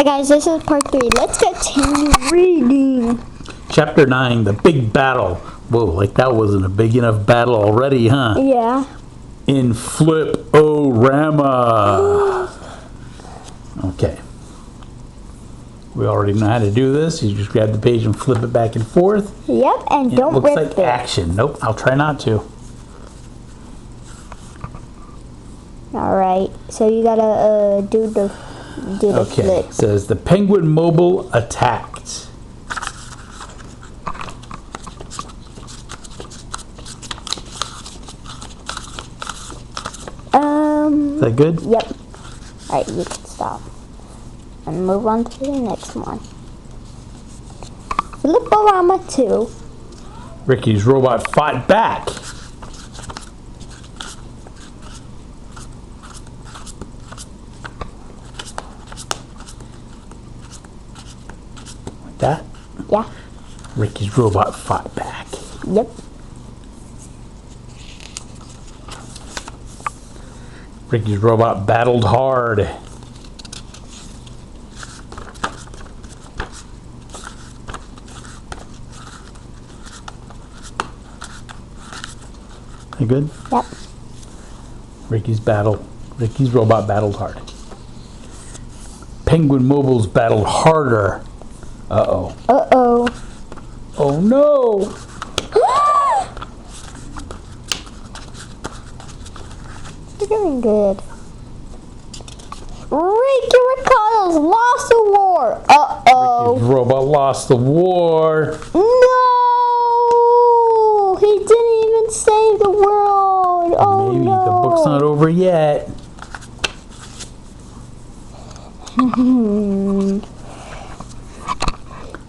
Hi guys, this is part 3. Let's continue reading. Chapter 9, the big battle. Whoa, like that wasn't a big enough battle already, huh? Yeah. In Flip-O-Rama. Okay. We already know how to do this. You just grab the page and flip it back and forth. Yep, and don't rip it. It looks like it. action. Nope, I'll try not to. Alright, so you gotta do the Okay, flip. it says the Penguin Mobile attacked. Is that good? Yep. Alright, you can stop. And move on to the next one. Flip-O-Rama 2. Ricky's robot fought back. Like that? Yeah. Ricky's robot fought back. Yep. Ricky's robot battled hard. You good? Yep. Ricky's robot battled hard. Penguin Mobile's battled harder. Uh-oh. Uh-oh. Oh no! You're doing good. Ricotta'S lost the war. Uh-oh. Ricky's robot lost the war. No! He didn't even save the world. Oh Maybe no. the book's not over yet.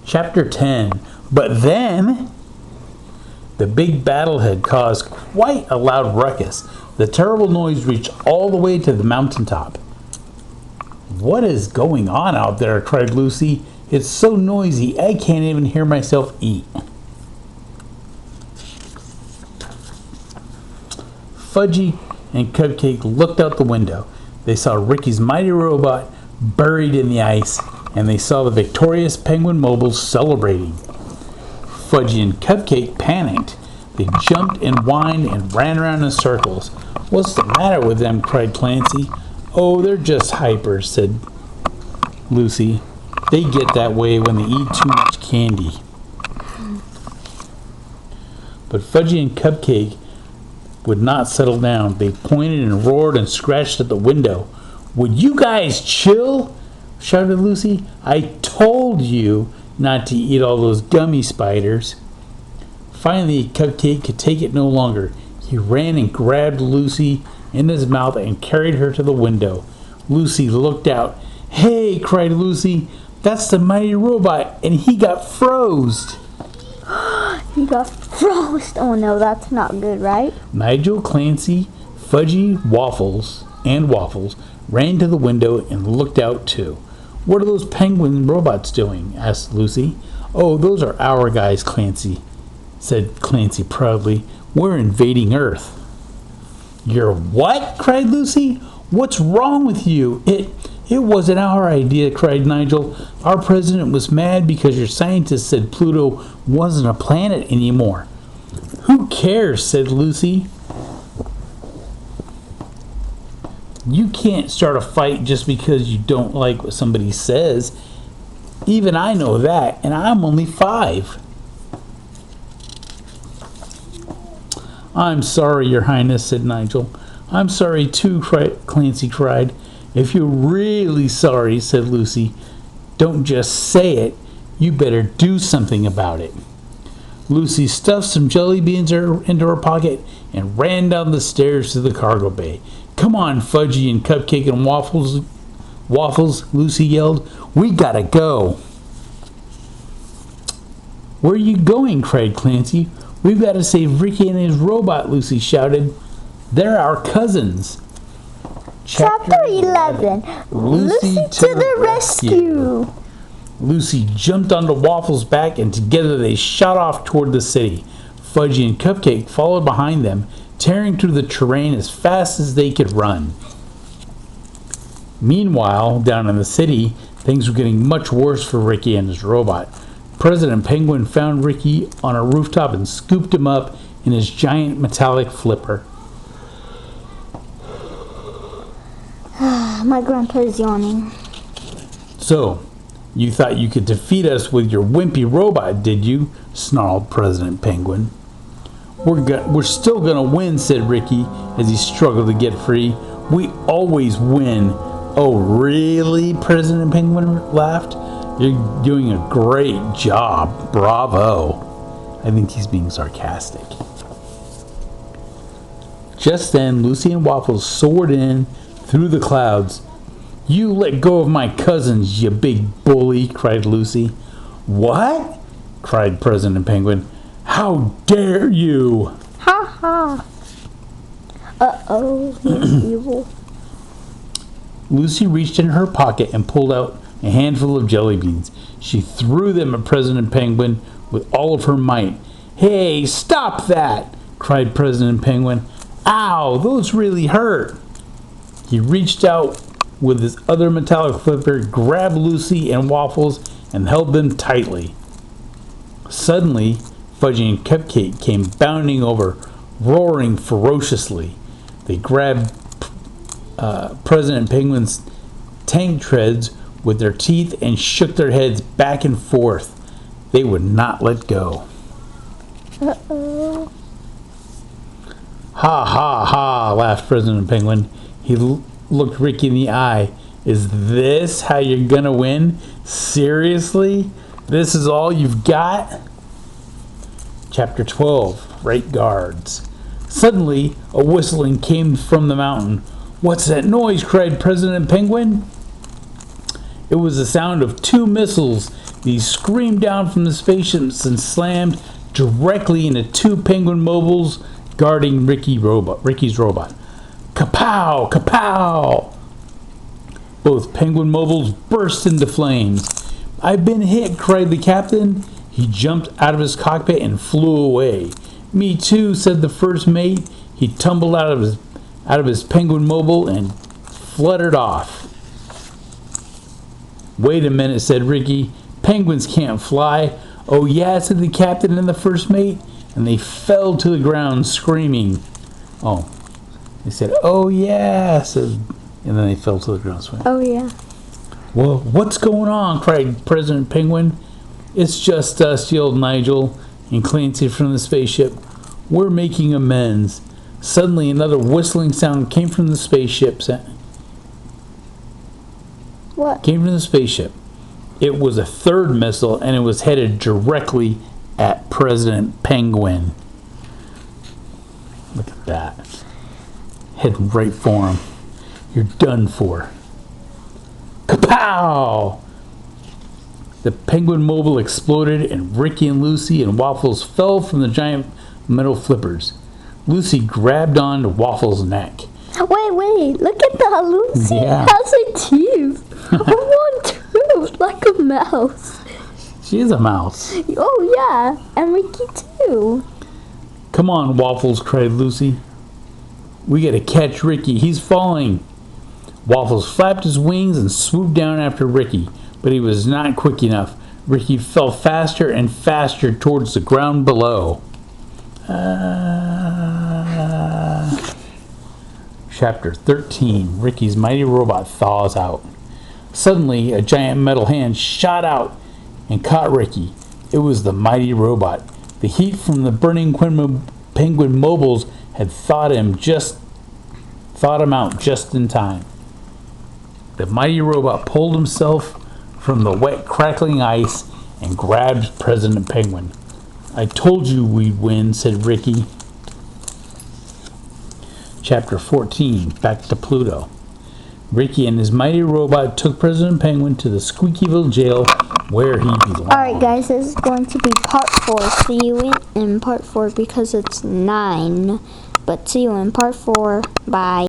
Chapter 10. But then, the big battle had caused quite a loud ruckus. The terrible noise reached all the way to the mountaintop. What is going on out there? Cried Lucy. It's so noisy, I can't even hear myself eat. Fudgy and Cupcake looked out the window. They saw Ricky's mighty robot buried in the ice, and they saw the victorious Penguin Mobiles celebrating. Fudgy and Cupcake panicked. They jumped and whined and ran around in circles. What's the matter with them? Cried Clancy. Oh, they're just hypers, said Lucy. They get that way when they eat too much candy. But Fudgy and Cupcake would not settle down. They pointed and roared and scratched at the window. Would you guys chill? Shouted Lucy. I told you not to eat all those gummy spiders. Finally, Cupcake could take it no longer. He ran and grabbed Lucy in his mouth and carried her to the window. Lucy looked out. Hey, cried Lucy, that's the mighty robot, and he got froze. He got froze. Oh no, that's not good, right? Nigel, Clancy, Fudgy, Waffles ran to the window and looked out too. What are those penguin robots doing? Asked Lucy. Oh, those are our guys, said Clancy proudly. We're invading Earth. You're what? Cried Lucy. What's wrong with you? It wasn't our idea, cried Nigel. Our president was mad because your scientists said Pluto wasn't a planet anymore. Who cares? Said Lucy. You can't start a fight just because you don't like what somebody says. Even I know that, and I'm only 5. I'm sorry, Your Highness, said Nigel. I'm sorry too, Clancy cried. If you're really sorry, said Lucy, don't just say it. You better do something about it. Lucy stuffed some jelly beans into her pocket and ran down the stairs to the cargo bay. Come on, Fudgy and Cupcake and Waffles, Lucy yelled. We gotta go. Where are you going? Cried Clancy. We've got to save Ricky and his robot, Lucy shouted. They're our cousins. Chapter 11. Lucy to the rescue. Lucy jumped onto Waffles' back, and together they shot off toward the city. Fudgy and Cupcake followed behind them, tearing through the terrain as fast as they could run. Meanwhile, down in the city, Things were getting much worse for Ricky and his robot. President Penguin found Ricky on a rooftop and scooped him up in his giant metallic flipper. My grandpa's yawning. So, you thought you could defeat us with your wimpy robot, did you? Snarled President Penguin. We're still gonna win, said Ricky as he struggled to get free. We always win. Oh, really? President Penguin laughed. You're doing a great job. Bravo. I think he's being sarcastic. Just then, Lucy and Waffles soared in through the clouds. You let go of my cousins, you big bully, cried Lucy. What? Cried President Penguin. How dare you? Ha ha. Uh-oh, he's evil. Lucy reached in her pocket and pulled out a handful of jelly beans. She threw them at President Penguin with all of her might. Hey, stop that! Cried President Penguin. Ow, those really hurt. He reached out with his other metallic flipper, grabbed Lucy and Waffles, and held them tightly. Suddenly, Fudgy and Cupcake came bounding over, roaring ferociously. They grabbed President Penguin's tank treads with their teeth and shook their heads back and forth. They would not let go. Uh-oh. Ha ha ha, laughed President Penguin. He looked Ricky in the eye. Is this how you're gonna win? Seriously? This is all you've got? Chapter 12, Right Guards. Suddenly, a whistling came from the mountain. What's that noise? Cried President Penguin. It was the sound of two missiles. These screamed down from the spaceships and slammed directly into two penguin mobiles guarding Ricky's robot. Kapow! Kapow! Both penguin mobiles burst into flames. I've been hit, cried the captain. He jumped out of his cockpit and flew away. Me too, said the first mate. He tumbled out of his penguin mobile and fluttered off. Wait a minute, said Ricky. Penguins can't fly. Oh yeah, said the captain and the first mate, and they fell to the ground screaming. Oh, they said, oh yeah, and then they fell to the ground screaming. Oh yeah. Well, what's going on? Cried President Penguin. It's just us, yelled Nigel and Clancy from the spaceship. We're making amends. Suddenly, another whistling sound came from the spaceship. What? Came from the spaceship. It was a third missile, and it was headed directly at President Penguin. Look at that. Heading right for him. You're done for. Kapow! The penguin mobile exploded, and Ricky and Lucy and Waffles fell from the giant metal flippers. Lucy grabbed on to Waffles' neck. Wait, look at that. Lucy Yeah. has a tooth. One tooth, like a mouse. She is a mouse. Oh yeah, and Ricky too. Come on, Waffles, cried Lucy. We gotta catch Ricky. He's falling. Waffles flapped his wings and swooped down after Ricky, but he was not quick enough. Ricky fell faster and faster towards the ground below. Chapter 13, Ricky's mighty robot thaws out. Suddenly, a giant metal hand shot out and caught Ricky. It was the mighty robot. The heat from the burning penguin mobiles had thawed him out just in time. The mighty robot pulled himself from the wet, crackling ice and grabbed President Penguin. I told you we'd win, said Ricky. Chapter 14, Back to Pluto. Ricky and his mighty robot took President Penguin to the Squeakyville jail where he belonged. Alright guys, this is going to be part 4. See you in part 4 because it's 9. But see you in part 4. Bye.